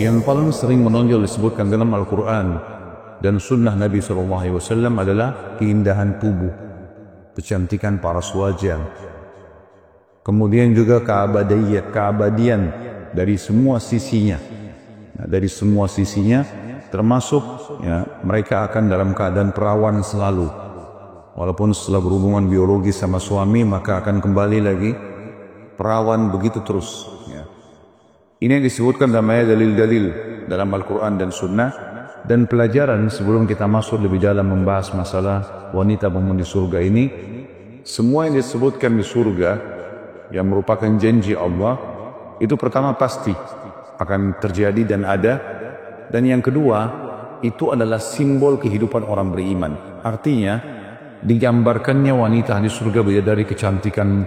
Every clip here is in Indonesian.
yang paling sering menonjol disebutkan dalam Al-Quran dan sunnah Nabi SAW adalah keindahan tubuh, kecantikan paras wajah, kemudian juga keabadian dari semua sisinya. Nah, dari semua sisinya termasuk mereka akan dalam keadaan perawan selalu. Walaupun setelah berhubungan biologis sama suami, maka akan kembali lagi perawan begitu terus. Ini yang disebutkan namanya dalil-dalil dalam Al-Quran dan Sunnah. Dan pelajaran sebelum kita masuk lebih dalam membahas masalah wanita penghuni surga ini, semua yang disebutkan di surga yang merupakan janji Allah, itu pertama pasti akan terjadi dan ada. Dan yang kedua, itu adalah simbol kehidupan orang beriman. Artinya, digambarkannya wanita di surga dari kecantikan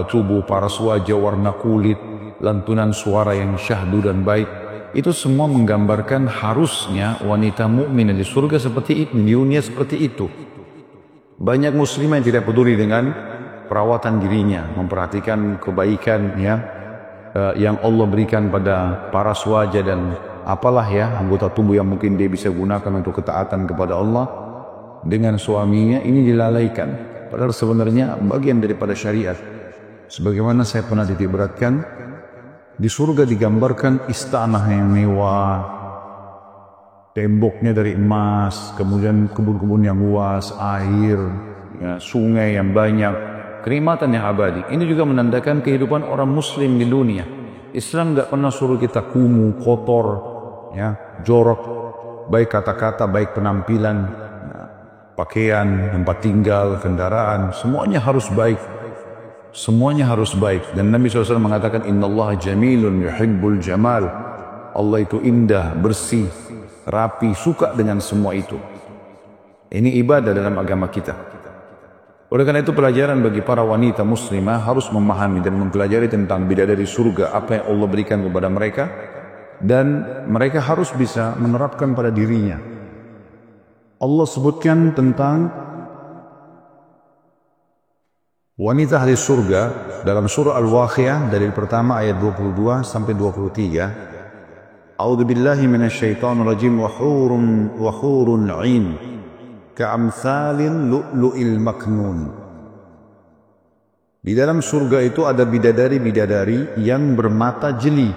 tubuh, paras wajah, warna kulit, lantunan suara yang syahdu dan baik, itu semua menggambarkan harusnya wanita mukmin di surga seperti itu, di dunia seperti itu. Banyak muslimah yang tidak peduli dengan perawatan dirinya, memperhatikan kebaikan yang Allah berikan pada paras wajah dan apalah anggota tubuh yang mungkin dia bisa gunakan untuk ketaatan kepada Allah dengan suaminya, ini dilalaikan. Padahal sebenarnya bagian daripada syariat. Sebagaimana saya pernah titik beratkan, di surga digambarkan istana yang mewah, temboknya dari emas, kemudian kebun-kebun yang luas, air, sungai yang banyak, kenikmatan yang abadi. Ini juga menandakan kehidupan orang muslim di dunia. Islam tidak pernah suruh kita kumuh, kotor, jorok, baik kata-kata, baik penampilan, pakaian, tempat tinggal, kendaraan, semuanya harus baik. Semuanya harus baik. Dan Nabi SAW mengatakan, Innallaha jamilun yuhibbul jamal. Allah itu indah, bersih, rapi, suka dengan semua itu. Ini ibadah dalam agama kita. Oleh karena itu pelajaran bagi para wanita muslimah harus memahami dan mempelajari tentang bidadari surga, apa yang Allah berikan kepada mereka, dan mereka harus bisa menerapkan pada dirinya. Allah sebutkan tentang wanita ahli surga dalam surah Al-Waqiah dari pertama ayat 22 sampai 23. A'udzu billahi minasyaitonir rajim wa hurun 'ain ka'amsalil lu'lu'il maknun. Di dalam surga itu ada bidadari-bidadari yang bermata jeli.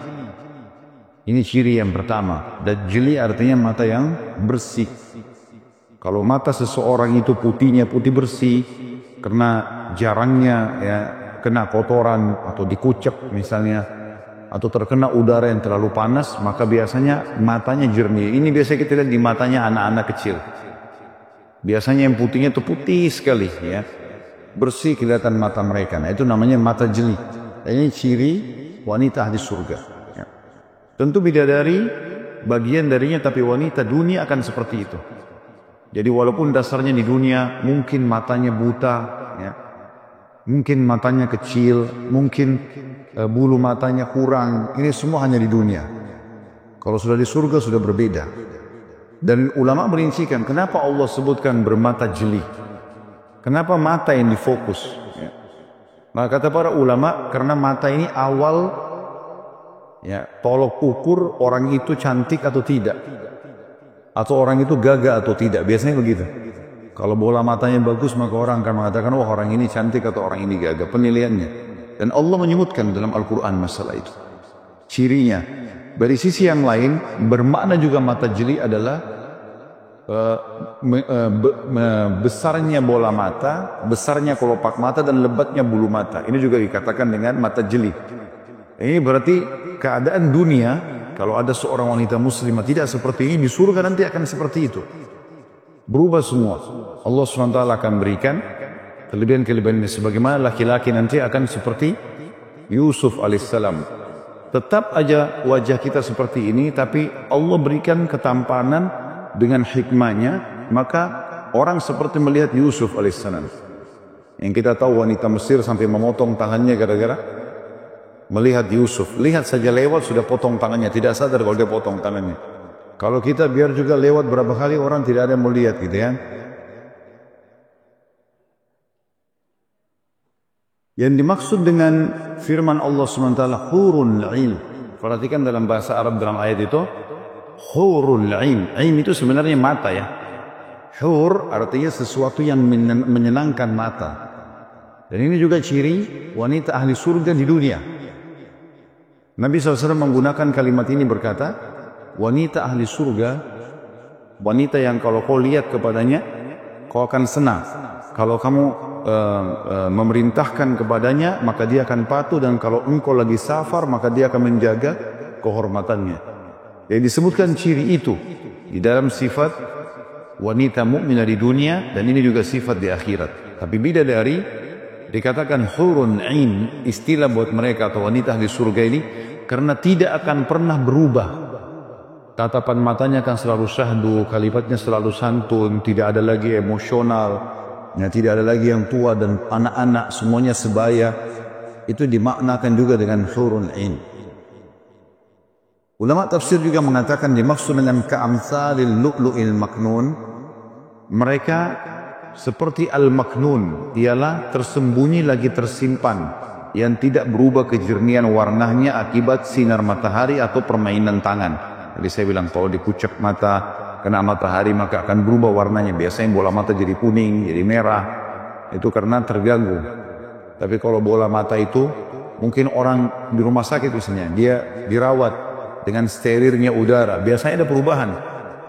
Ini ciri yang pertama. Dan jeli artinya mata yang bersih. Kalau mata seseorang itu putihnya putih bersih karena jarangnya kena kotoran atau dikucek misalnya, atau terkena udara yang terlalu panas, maka biasanya matanya jernih. Ini biasa kita lihat di matanya anak-anak kecil. Biasanya yang putihnya itu putih sekali, bersih kelihatan mata mereka. Nah, itu namanya mata jeli. Ini ciri wanita ahli surga. Tentu bidadari bagian darinya, tapi wanita dunia akan seperti itu. Jadi walaupun dasarnya di dunia mungkin matanya buta, mungkin matanya kecil, mungkin bulu matanya kurang, ini semua hanya di dunia. Kalau sudah di surga sudah berbeda. Dan ulama merincikan kenapa Allah sebutkan bermata jeli, kenapa mata yang difokus. Nah, kata para ulama, karena mata ini awal tolok ukur orang itu cantik atau tidak, atau orang itu gagah atau tidak. Biasanya begitu. Kalau bola matanya bagus, maka orang akan mengatakan, wah orang ini cantik atau orang ini gagah. Penilaiannya. Dan Allah menyebutkan dalam Al-Quran masalah itu. Cirinya. Dari sisi yang lain, bermakna juga mata jeli adalah besarnya bola mata, besarnya kelopak mata, dan lebatnya bulu mata. Ini juga dikatakan dengan mata jeli. Ini berarti keadaan dunia, kalau ada seorang wanita muslimah tidak seperti ini, di surga nanti akan seperti itu. Berubah semua. Allah SWT akan berikan kelebihan-kelebihan ini. Sebagaimana laki-laki nanti akan seperti Yusuf alaihissalam. Tetap aja wajah kita seperti ini, tapi Allah berikan ketampanan dengan hikmahnya. Maka orang seperti melihat Yusuf alaihissalam. Yang kita tahu wanita Mesir sampai memotong tangannya gara-gara melihat Yusuf. Lihat saja lewat sudah potong tangannya, tidak sadar kalau dia potong tangannya. Kalau kita biar juga lewat berapa kali orang tidak ada yang melihat gitu ya. Yang dimaksud dengan firman Allah SWT hurun 'ain, Perhatikan dalam bahasa Arab dalam ayat itu, hurul ain. Ain itu sebenarnya mata ya. Hur artinya sesuatu yang menyenangkan mata. Dan ini juga ciri wanita ahli surga di dunia. Nabi SAW menggunakan kalimat ini berkata, wanita ahli surga, wanita yang kalau kau lihat kepadanya, kau akan senang. Kalau kamu memerintahkan kepadanya, maka dia akan patuh. Dan kalau engkau lagi safar, maka dia akan menjaga kehormatannya. Jadi disebutkan ciri itu di dalam sifat wanita mukminah di dunia, dan ini juga sifat di akhirat. Tapi bidadari dikatakan hurun ain, istilah buat mereka atau wanita di surga ini, karena tidak akan pernah berubah. Tatapan matanya akan selalu syahdu, kalimatnya selalu santun, tidak ada lagi emosional, ya, tidak ada lagi yang tua dan anak-anak, semuanya sebaya. Itu dimaknakan juga dengan hurun ain. Ulama tafsir juga mengatakan dimaksud dengan ka'amsalil lu'lu'il maknun, mereka seperti al-maknun, ialah tersembunyi lagi tersimpan, yang tidak berubah kejernihan warnanya akibat sinar matahari atau permainan tangan. Jadi saya bilang kalau dikucek mata kena matahari maka akan berubah warnanya. Biasanya bola mata jadi kuning, jadi merah, itu karena terganggu. Tapi kalau bola mata itu mungkin orang di rumah sakit misalnya, dia dirawat dengan sterilnya udara, biasanya ada perubahan.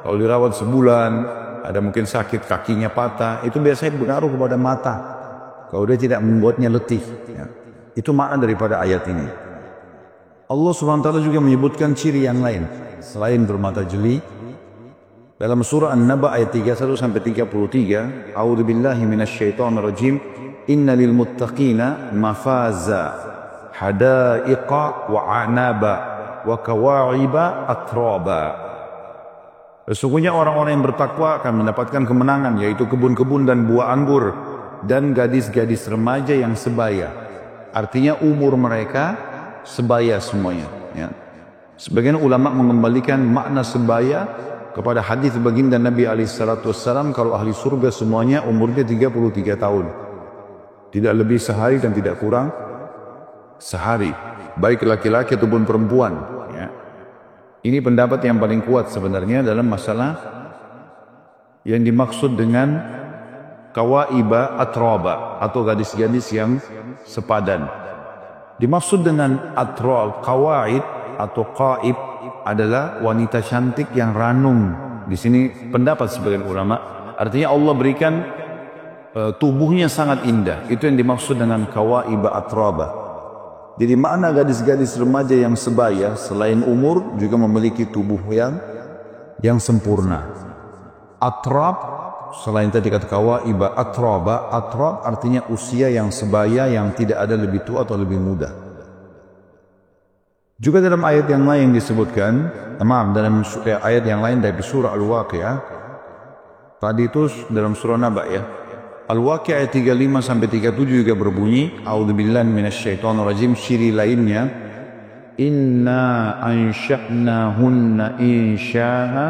Kalau dirawat sebulan, ada mungkin sakit, kakinya patah, itu biasanya berpengaruh kepada mata. Kalau dia tidak membuatnya letih, ya. Itu makna daripada ayat ini. Allah SWT juga menyebutkan ciri yang lain selain bermata jeli. Dalam surah An-Naba ayat 31-33, A'udzubillahi minasyaitonirrajim, innalil muttaqina mafaza hadaiqa wa anaba wa kawa'iba atraba. Sesungguhnya orang-orang yang bertakwa akan mendapatkan kemenangan, yaitu kebun-kebun dan buah anggur dan gadis-gadis remaja yang sebaya. Artinya umur mereka sebaya semuanya, ya. Sebagian ulama mengembalikan makna sebaya kepada hadis baginda Nabi SAW, kalau ahli surga semuanya umurnya 33 tahun. Tidak lebih sehari dan tidak kurang sehari, baik laki-laki ataupun perempuan, ya. Ini pendapat yang paling kuat sebenarnya dalam masalah yang dimaksud dengan kawaiba atraba atau gadis-gadis yang sepadan. Dimaksud dengan atrab, kawaid atau qaib adalah wanita cantik yang ranum. Di sini pendapat sebagian ulama, artinya Allah berikan tubuhnya sangat indah. Itu yang dimaksud dengan kawaiba atraba. Jadi makna gadis-gadis remaja yang sebaya selain umur juga memiliki tubuh yang sempurna. Atrab selain tadi kata kawaiba atraba, atrab artinya usia yang sebaya, yang tidak ada lebih tua atau lebih muda. Juga dalam ayat yang lain disebutkan, dalam ayat yang lain dari surah Al-Waqi'ah. Tadi itu dalam surah Naba ya. Al-Waqi'ah ayat 35-37 juga berbunyi, A'udzubillahi minasyaitonirrajim, ciri lainnya, inna ansha'nahunna insya'a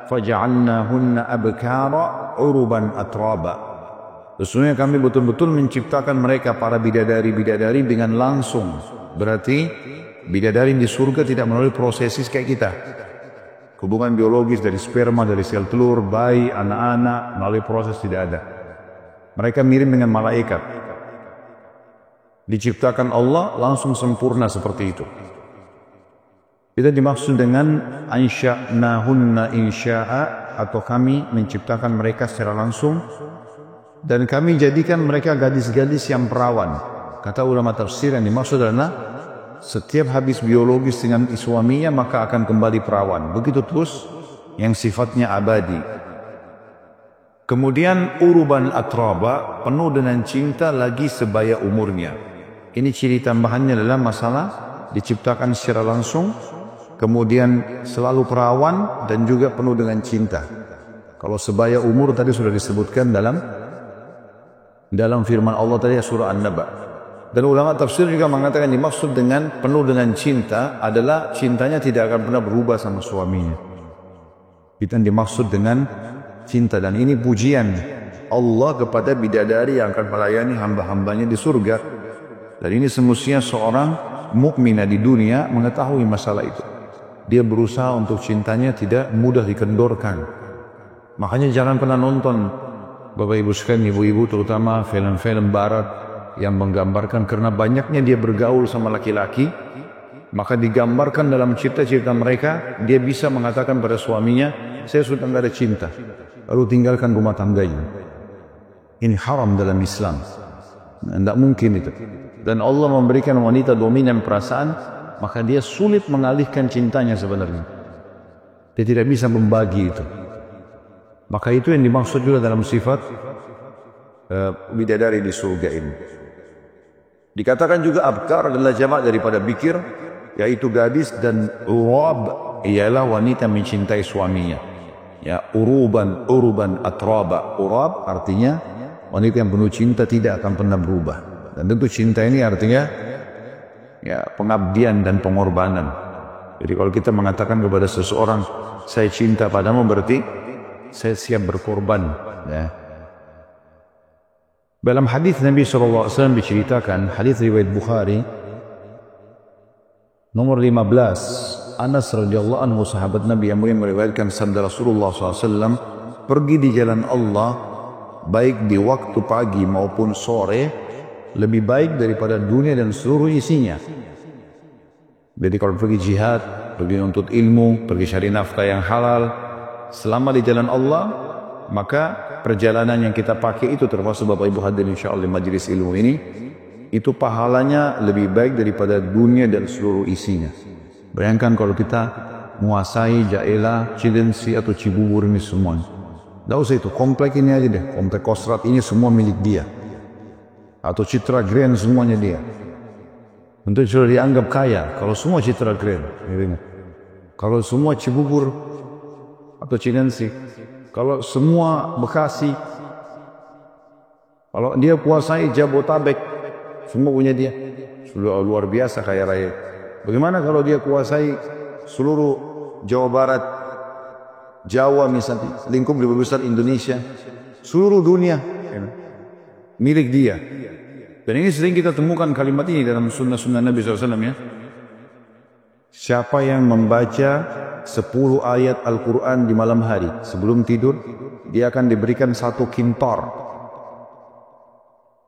faja'alnahunna abkara uruban atraba. Sesungguhnya kami betul-betul menciptakan mereka para bidadari-bidadari dengan langsung. Berarti bidadari di surga tidak melalui prosesi kayak kita. Hubungan biologis dari sperma, dari sel telur, bayi, anak-anak, melalui proses tidak ada. Mereka mirip dengan malaikat. Diciptakan Allah langsung sempurna seperti itu. Kita dimaksud dengan ansha'nahunna insya'a, atau kami menciptakan mereka secara langsung dan kami jadikan mereka gadis-gadis yang perawan. Kata ulama tafsir yang dimaksud adalah setiap habis biologis dengan suaminya maka akan kembali perawan. Begitu terus yang sifatnya abadi. Kemudian uruban atraba, penuh dengan cinta lagi sebaya umurnya. Ini ciri tambahannya adalah masalah diciptakan secara langsung, kemudian selalu perawan dan juga penuh dengan cinta. Kalau sebaya umur tadi sudah disebutkan dalam firman Allah tadi surah An-Naba. Dan ulama tafsir juga mengatakan dimaksud dengan penuh dengan cinta adalah cintanya tidak akan pernah berubah sama suaminya. Itu yang dimaksud dengan cinta, dan ini pujian Allah kepada bidadari yang akan melayani hamba-hambanya di surga. Dan ini semestinya seorang mukminah di dunia mengetahui masalah itu. Dia berusaha untuk cintanya tidak mudah dikendorkan. Makanya jangan pernah nonton, Bapak Ibu sekalian, ibu-ibu terutama, film-film barat yang menggambarkan karena banyaknya dia bergaul sama laki-laki, maka digambarkan dalam cerita-cerita mereka, dia bisa mengatakan pada suaminya, saya sudah tidak ada cinta, lalu tinggalkan rumah tangganya. Ini haram dalam Islam. Tidak mungkin itu. Dan Allah memberikan wanita dominan perasaan, maka dia sulit mengalihkan cintanya sebenarnya. Dia tidak bisa membagi itu. Maka itu yang dimaksud juga dalam sifat bidadari di surga ini. Dikatakan juga abkar adalah jamak daripada bikir, yaitu gadis, dan urab ialah wanita mencintai suaminya. Ya, uruban atraba. Urab artinya wanita yang penuh cinta tidak akan pernah berubah. Dan tentu cinta ini artinya ya pengabdian dan pengorbanan. Jadi kalau kita mengatakan kepada seseorang, saya cinta padamu, berarti saya siap berkorban. Ya. Dalam hadis Nabi SAW diceritakan, hadis riwayat Bukhari nomor 15, Anas radhiyallahu anhu, sahabat Nabi yang mulia, meriwayatkan sabda Rasulullah SAW, pergi di jalan Allah baik di waktu pagi maupun sore lebih baik daripada dunia dan seluruh isinya. Jadi kalau pergi jihad, pergi untuk ilmu, pergi cari nafkah yang halal, selama di jalan Allah, maka perjalanan yang kita pakai itu, termasuk Bapak Ibu hadirin insyaallah majelis ilmu ini, itu pahalanya lebih baik daripada dunia dan seluruh isinya. Bayangkan kalau kita menguasai Jaela, Cilensi atau Cibubur ini semua. Tidak usah itu, komplek ini aja deh, komplek Kostrat ini semua milik dia. Atau Citra Grand semuanya dia. Untuk sudah dianggap kaya kalau semua Citra Grand. Kalau semua Cibubur atau Cilensi, kalau semua Bekasi, kalau dia kuasai Jabotabek, semua punya dia. Sudah luar biasa kaya raya. Bagaimana kalau dia kuasai seluruh Jawa Barat, Jawa misalnya, lingkup lebih besar Indonesia, seluruh dunia milik dia. Dan ini sering kita temukan kalimat ini dalam sunnah-sunnah Nabi SAW ya. Siapa yang membaca 10 ayat Al-Quran di malam hari sebelum tidur, dia akan diberikan 1 kintor.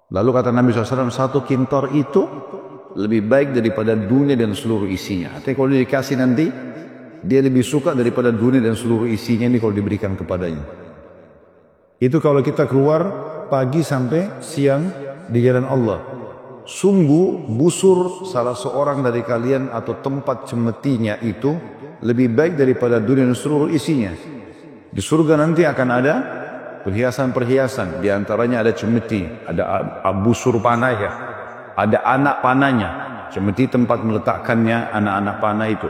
Lalu kata Nabi SAW, 1 kintor itu lebih baik daripada dunia dan seluruh isinya. Artinya kalau dia dikasih nanti, dia lebih suka daripada dunia dan seluruh isinya ini kalau diberikan kepadanya. Itu kalau kita keluar pagi sampai siang di jalan Allah. Sungguh busur salah seorang dari kalian atau tempat cemetinya itu lebih baik daripada dunia dan seluruh isinya. Di surga nanti akan ada perhiasan-perhiasan, di antaranya ada cemeti, ada busur panah ya, ada anak panahnya. Cemeti tempat meletakkannya anak-anak panah itu.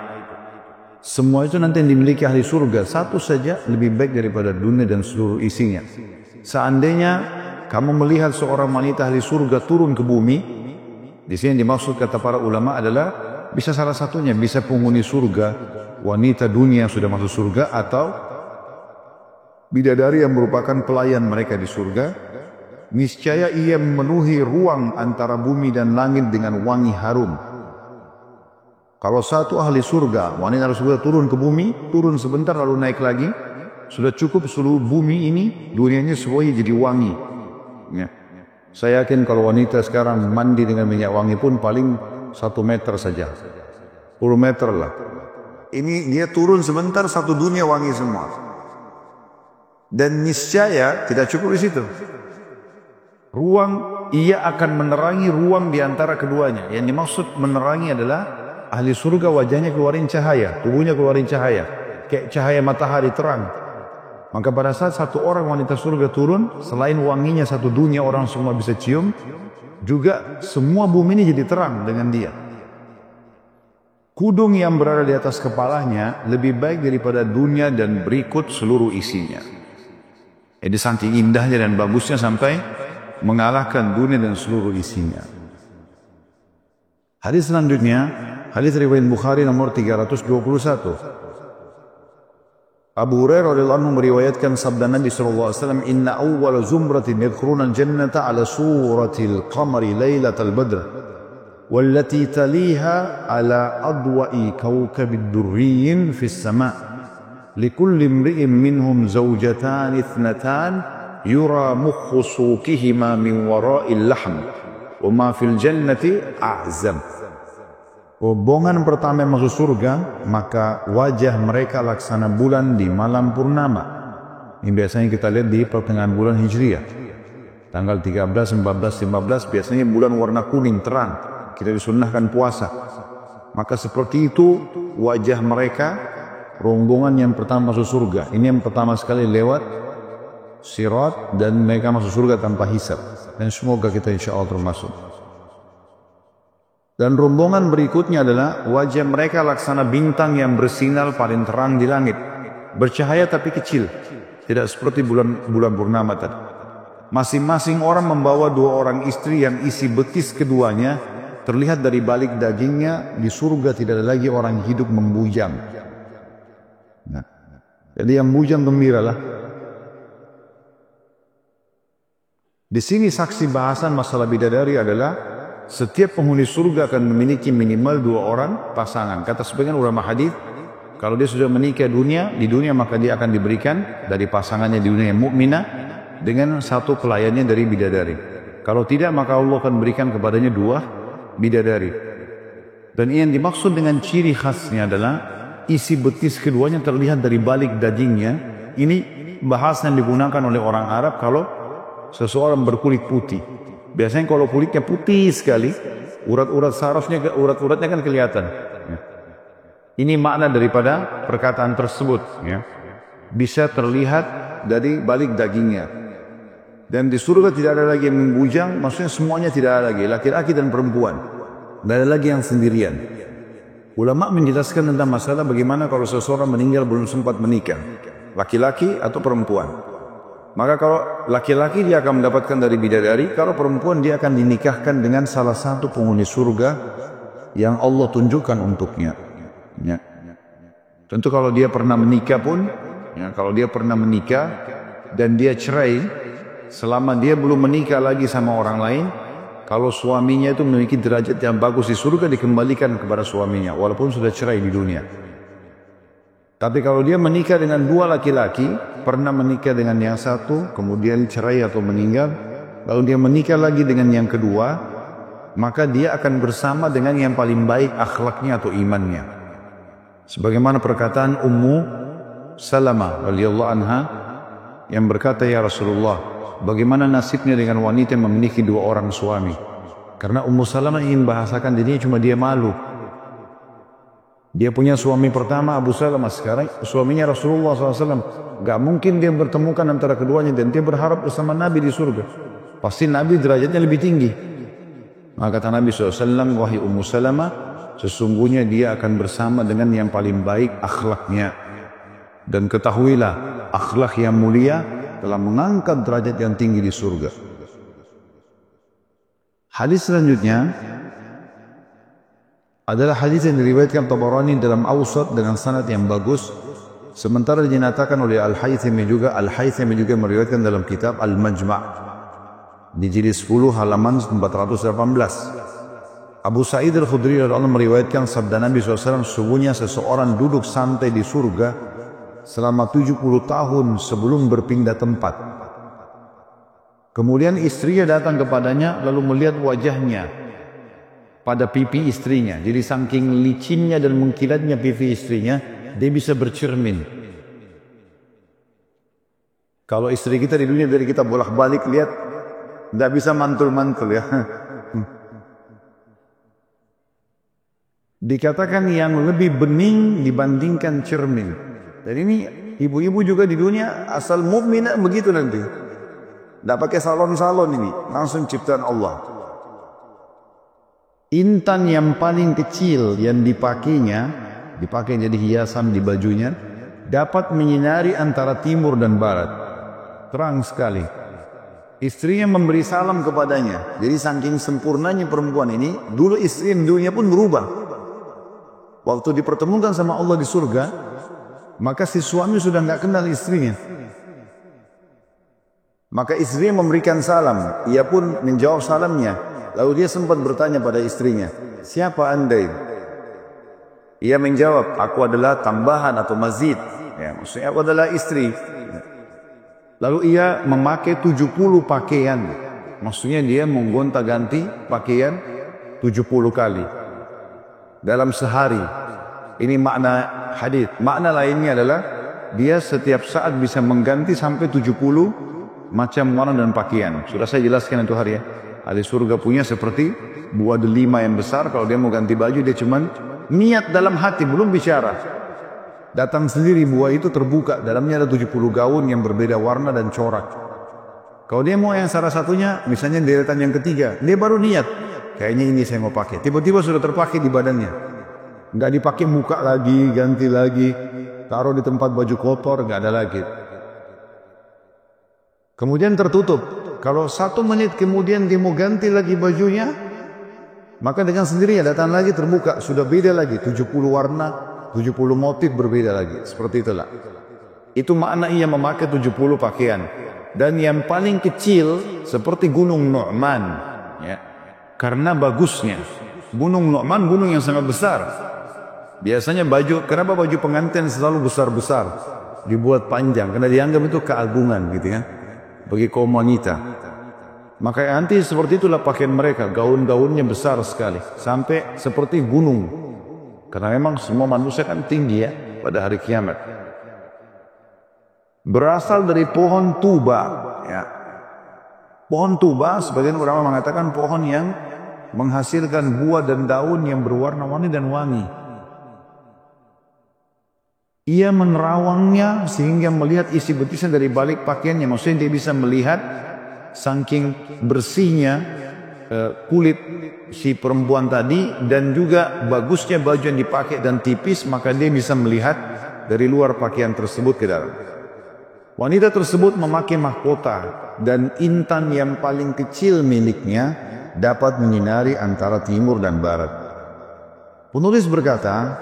Semua itu nanti yang dimiliki ahli surga, satu saja lebih baik daripada dunia dan seluruh isinya. Seandainya kamu melihat seorang wanita ahli surga turun ke bumi, di sini dimaksud kata para ulama adalah bisa salah satunya, bisa penghuni surga, wanita dunia yang sudah masuk surga, atau bidadari yang merupakan pelayan mereka di surga. Niscaya ia memenuhi ruang antara bumi dan langit dengan wangi harum. Kalau satu ahli surga, wanita ahli surga turun ke bumi, turun sebentar lalu naik lagi, sudah cukup seluruh bumi ini, dunianya semuanya jadi wangi. Ya. Saya yakin kalau wanita sekarang mandi dengan minyak wangi pun paling 1 meter saja, 10 meter lah. Ini dia turun sebentar, satu dunia wangi semua. Dan niscaya tidak cukup di situ. Ruang, ia akan menerangi ruang di antara keduanya. Yang dimaksud menerangi adalah ahli surga wajahnya keluarin cahaya, tubuhnya keluarin cahaya, kayak cahaya matahari terang. Maka pada saat satu orang wanita surga turun, selain wanginya satu dunia orang semua bisa cium, juga semua bumi ini jadi terang dengan dia. Kudung yang berada di atas kepalanya lebih baik daripada dunia dan berikut seluruh isinya. Jadi saking indahnya dan bagusnya sampai mengalahkan dunia dan seluruh isinya. Hadis selanjutnya, hadis riwayat Bukhari nomor 321. Abu Hurairah radhiyallahu anhu meriwayatkan sabda Nabi sallallahu alaihi wasallam, "Inna awwala zumratin yadkhuluna al-jannata ala suratil qamari lailatal badr, wallati taliha ala adwa'i kawkabid durriyin fis sama' likulli imri'in minhum zawjatan ithnatan yura mukhu suqihima min wara'il lahm wa ma fil jannati a'zam. Rombongan pertama yang masuk surga, maka wajah mereka laksana bulan di malam purnama. Ini biasanya kita lihat di pertengahan bulan Hijriah. Tanggal 13, 14, 15 biasanya bulan warna kuning terang. Kita disunnahkan puasa. Maka seperti itu wajah mereka, rombongan yang pertama masuk surga. Ini yang pertama sekali lewat sirat dan mereka masuk surga tanpa hisab. Dan semoga kita insya Allah termasuk. Dan rombongan berikutnya adalah wajah mereka laksana bintang yang bersinar paling terang di langit. Bercahaya tapi kecil. Tidak seperti bulan purnama tadi. Masing-masing orang membawa 2 orang istri yang isi betis keduanya terlihat dari balik dagingnya. Di surga tidak ada lagi orang hidup membujang. Nah, jadi yang bujang gembiralah. Di sini saksi bahasan masalah bidadari adalah setiap penghuni surga akan memiliki minimal 2 orang pasangan. Kata sebagian ulama hadis, kalau dia sudah menikah di dunia maka dia akan diberikan dari pasangannya di dunia yang mukminah dengan 1 pelayannya dari bidadari. Kalau tidak maka Allah akan berikan kepadanya 2 bidadari. Dan yang dimaksud dengan ciri khasnya adalah isi betis keduanya terlihat dari balik dagingnya. Ini bahasa yang digunakan oleh orang Arab kalau seseorang berkulit putih. Biasanya kalau kulitnya putih sekali, urat-urat sarafnya, urat-uratnya kan kelihatan. Ini makna daripada perkataan tersebut. Bisa terlihat dari balik dagingnya. Dan di surga tidak ada lagi yang membujang, maksudnya semuanya tidak ada lagi, laki-laki dan perempuan. Tidak ada lagi yang sendirian. Ulama menjelaskan tentang masalah bagaimana kalau seseorang meninggal belum sempat menikah, laki-laki atau perempuan. Maka kalau laki-laki dia akan mendapatkan dari bidadari, kalau perempuan dia akan dinikahkan dengan salah satu penghuni surga yang Allah tunjukkan untuknya. Ya. Tentu kalau dia pernah menikah pun, kalau dia pernah menikah dan dia cerai, selama dia belum menikah lagi sama orang lain, kalau suaminya itu memiliki derajat yang bagus di surga dikembalikan kepada suaminya, walaupun sudah cerai di dunia. Tapi kalau dia menikah dengan 2 laki-laki, pernah menikah dengan yang satu, kemudian cerai atau meninggal, lalu dia menikah lagi dengan yang kedua, maka dia akan bersama dengan yang paling baik akhlaknya atau imannya. Sebagaimana perkataan Ummu Salamah radhiyallahu anha yang berkata, ya Rasulullah, bagaimana nasibnya dengan wanita yang memiliki 2 orang suami? Karena Ummu Salamah ingin bahasakan dirinya, cuma dia malu. Dia punya suami pertama Abu Salamah, sekarang suaminya Rasulullah SAW. Gak mungkin dia bertemukan antara keduanya dan dia berharap bersama Nabi di surga. Pasti Nabi derajatnya lebih tinggi. Maka kata Nabi SAW, wahai Ummu Salamah, sesungguhnya dia akan bersama dengan yang paling baik akhlaknya. Dan ketahuilah, akhlak yang mulia telah mengangkat derajat yang tinggi di surga. Hadis selanjutnya adalah hadis yang diriwayatkan Tabarani dalam Awsat dengan sanad yang bagus, sementara dinyatakan oleh Al-Haythami juga meriwayatkan dalam kitab Al-Majma' di jilid 10 halaman 418. Abu Sa'id Al-Khudri radhiyallahu anhu meriwayatkan sabda Nabi SAW, sesungguhnya seseorang duduk santai di surga selama 70 tahun sebelum berpindah tempat. Kemudian istrinya datang kepadanya lalu melihat wajahnya pada pipi istrinya. Jadi saking licinnya dan mengkilatnya pipi istrinya, dia bisa bercermin. Kalau istri kita di dunia dari kita bolak-balik lihat, tidak bisa mantul-mantul ya. Dikatakan yang lebih bening dibandingkan cermin. Dan ini ibu-ibu juga di dunia asal mukminah begitu nanti. Tidak pakai salon-salon ini, langsung ciptaan Allah. Intan yang paling kecil yang dipakai jadi hiasan di bajunya, dapat menyinari antara timur dan barat. Terang sekali. Istrinya memberi salam kepadanya. Jadi saking sempurnanya perempuan ini, dulu istri di dunia pun berubah. Waktu dipertemukan sama Allah di surga, maka si suami sudah nggak kenal istrinya. Maka istrinya memberikan salam, ia pun menjawab salamnya. Lalu dia sempat bertanya pada istrinya, siapa anda ini? Ia menjawab, aku adalah tambahan atau mazid. Ya, maksudnya aku adalah istri. Lalu ia memakai 70 pakaian. Maksudnya dia menggonta-ganti pakaian 70 kali dalam sehari. Ini makna hadis. Makna lainnya adalah dia setiap saat bisa mengganti sampai 70 macam warna dan pakaian. Sudah saya jelaskan itu hari ya. Ahli surga punya seperti buah delima yang besar. Kalau dia mau ganti baju, dia cuman niat dalam hati, belum bicara. Datang sendiri buah itu terbuka. Dalamnya ada 70 gaun yang berbeda warna dan corak. Kalau dia mau yang salah satunya, misalnya deretan yang ketiga, dia baru niat, kayaknya ini saya mau pakai. Tiba-tiba sudah terpakai di badannya. Nggak dipakai muka lagi, ganti lagi, taruh di tempat baju kotor, nggak ada lagi. Kemudian tertutup. Kalau 1 menit kemudian dia mau ganti lagi bajunya, maka dengan sendirinya datang lagi terbuka, sudah beda lagi, 70 warna, 70 motif berbeda lagi. Seperti itulah. Itu makna ia memakai 70 pakaian. Dan yang paling kecil seperti Gunung Nu'man, ya, karena bagusnya. Gunung Nu'man gunung yang sangat besar. Biasanya kenapa baju pengantin selalu besar-besar, dibuat panjang? Karena dianggap itu keagungan gitu ya, bagi kaum wanita. Maka nanti seperti itulah pakaian mereka, gaun-gaunnya besar sekali, sampai seperti gunung. Karena memang semua manusia kan tinggi ya pada hari kiamat. Berasal dari pohon tuba, ya. Pohon tuba sebagian ulama mengatakan pohon yang menghasilkan buah dan daun yang berwarna-warni dan wangi. Ia menerawangnya sehingga melihat isi betisnya dari balik pakaiannya. Maksudnya dia bisa melihat saking bersihnya kulit si perempuan tadi, dan juga bagusnya baju yang dipakai dan tipis, maka dia bisa melihat dari luar pakaian tersebut ke dalam. Wanita tersebut memakai mahkota, dan intan yang paling kecil miliknya dapat menyinari antara timur dan barat. Penulis berkata,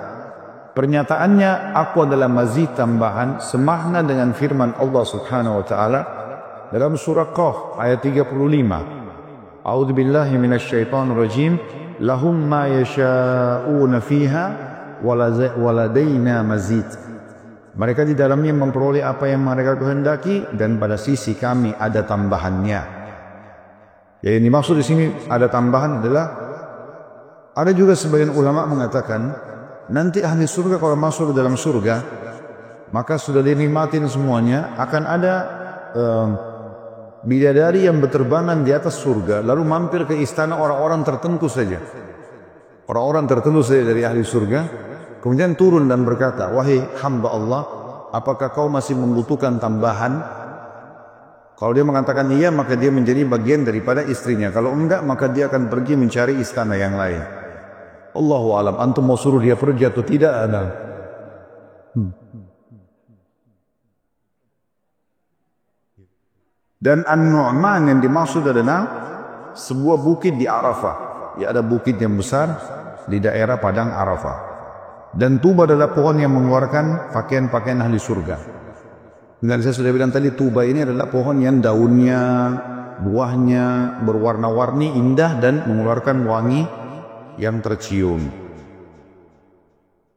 pernyataannya aku adalah mazid tambahan semakna dengan firman Allah Subhanahu wa taala dalam surah Qaf ayat 35. A'udzu billahi minasyaitonir rajim. Lahum ma yasha'una fiha waladaina mazid. Mereka di dalamnya memperoleh apa yang mereka kehendaki, dan pada sisi kami ada tambahannya. Jadi yang dimaksud di sini ada tambahan adalah, ada juga sebagian ulama mengatakan nanti ahli surga kalau masuk ke dalam surga, maka sudah dinikmatin semuanya, akan ada bidadari yang berterbangan di atas surga lalu mampir ke istana orang-orang tertentu saja. Orang-orang tertentu saja dari ahli surga. Kemudian turun dan berkata, wahai hamba Allah, apakah kau masih membutuhkan tambahan? Kalau dia mengatakan iya, maka dia menjadi bagian daripada istrinya. Kalau enggak, maka dia akan pergi mencari istana yang lain. Allahu alam, antum mau suruh dia pergi atau tidak? Ada. Dan An-Nu'man yang dimaksud adalah sebuah bukit di Arafah. Ya, ada bukit yang besar di daerah padang Arafah. Dan tuba adalah pohon yang mengeluarkan pakaian-pakaian ahli surga. Dan saya sudah bilang tadi, tuba ini adalah pohon yang daunnya, buahnya berwarna-warni, indah, dan mengeluarkan wangi yang tercium.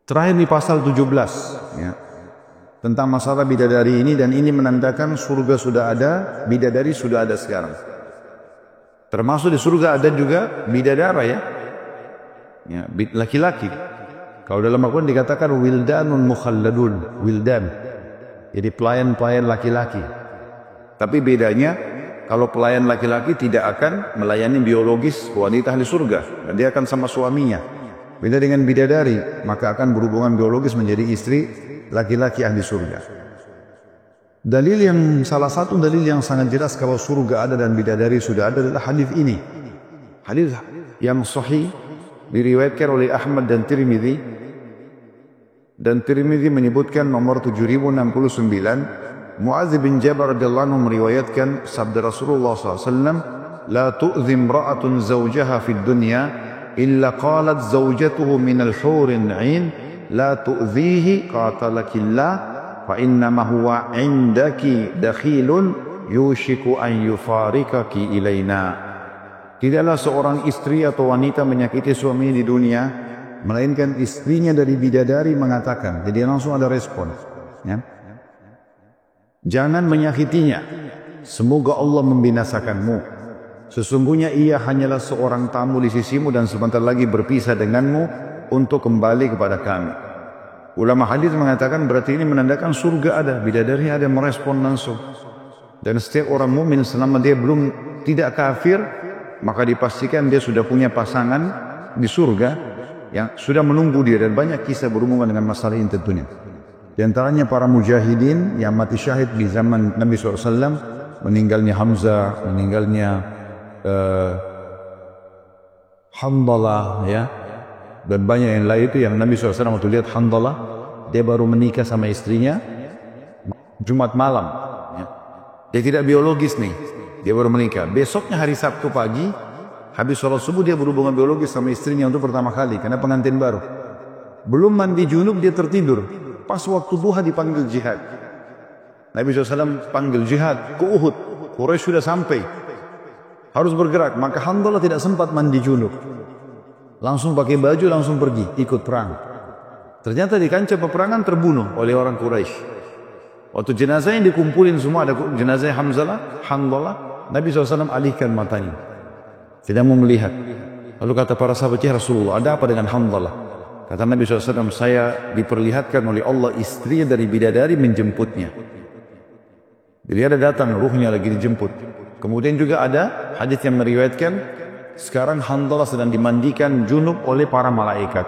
Terakhir di pasal 17 ya, tentang masalah bidadari ini, dan ini menandakan surga sudah ada, bidadari sudah ada sekarang. Termasuk di surga ada juga bidadara ya, laki-laki. Kalau dalam Al-Quran dikatakan wildanun mukhalladun, wildan, jadi pelayan-pelayan laki-laki. Tapi bedanya, kalau pelayan laki-laki tidak akan melayani biologis wanita ahli surga, dan dia akan sama suaminya. Beda dengan bidadari, maka akan berhubungan biologis menjadi istri laki-laki ahli surga. Salah satu dalil yang sangat jelas kalau surga ada dan bidadari sudah ada adalah hadis ini. Hadis yang sahih diriwayatkan oleh Ahmad dan Tirmidzi, dan Tirmidzi menyebutkan nomor 7069. Mu'adz bin Jabal radhiyallahu anhu meriwayatkan sabda Rasulullah SAW, la tu'dhi imra'atun zawjaha fid dunya illa qalat zawjatuhu minal hurin 'ain la tu'dhihi qatalakillah fa innama huwa 'indaki dakhilun yushiku an yufarikaki ilaina. Tidaklah seorang istri atau wanita menyakiti suaminya di dunia, melainkan istrinya dari bidadari mengatakan. Jadi langsung ada respon. Ya. Jangan menyakitinya. Semoga Allah membinasakanmu. Sesungguhnya ia hanyalah seorang tamu di sisimu dan sebentar lagi berpisah denganmu untuk kembali kepada kami. Ulama hadis mengatakan berarti ini menandakan surga ada, bidadari ada merespon langsung. Dan setiap orang mukmin selama dia belum tidak kafir, maka dipastikan dia sudah punya pasangan di surga yang sudah menunggu dia, dan banyak kisah berhubungan dengan masalah ini tentunya. Di antaranya para mujahidin yang mati syahid di zaman Nabi SAW, meninggalnya Hamzah, meninggalnya Handalah, ya, dan banyak yang lain itu yang Nabi SAW waktu lihat Handalah, dia baru menikah sama istrinya Jumat malam, ya. Dia tidak biologis nih, dia baru menikah. Besoknya hari Sabtu pagi, habis sholat subuh dia berhubungan biologis sama istrinya untuk pertama kali, karena pengantin baru. Belum mandi junub dia tertidur. Pas waktu duha dipanggil jihad. Nabi SAW panggil jihad ke Uhud. Quraisy sudah sampai, harus bergerak. Maka Handalah tidak sempat mandi junub, langsung pakai baju, langsung pergi ikut perang. Ternyata di kancah peperangan terbunuh oleh orang Quraisy. Waktu jenazahnya dikumpulin semua, ada jenazah Handalah, Nabi SAW alihkan matanya, tidak mau melihat. Lalu kata para sahabat, ya Rasulullah, ada apa dengan Handalah? Kata Nabi SAW, saya diperlihatkan oleh Allah istrinya dari bidadari menjemputnya. Jadi ada datang, ruhnya lagi dijemput. Kemudian juga ada hadis yang meriwayatkan, sekarang Handalah sedang dimandikan junub oleh para malaikat.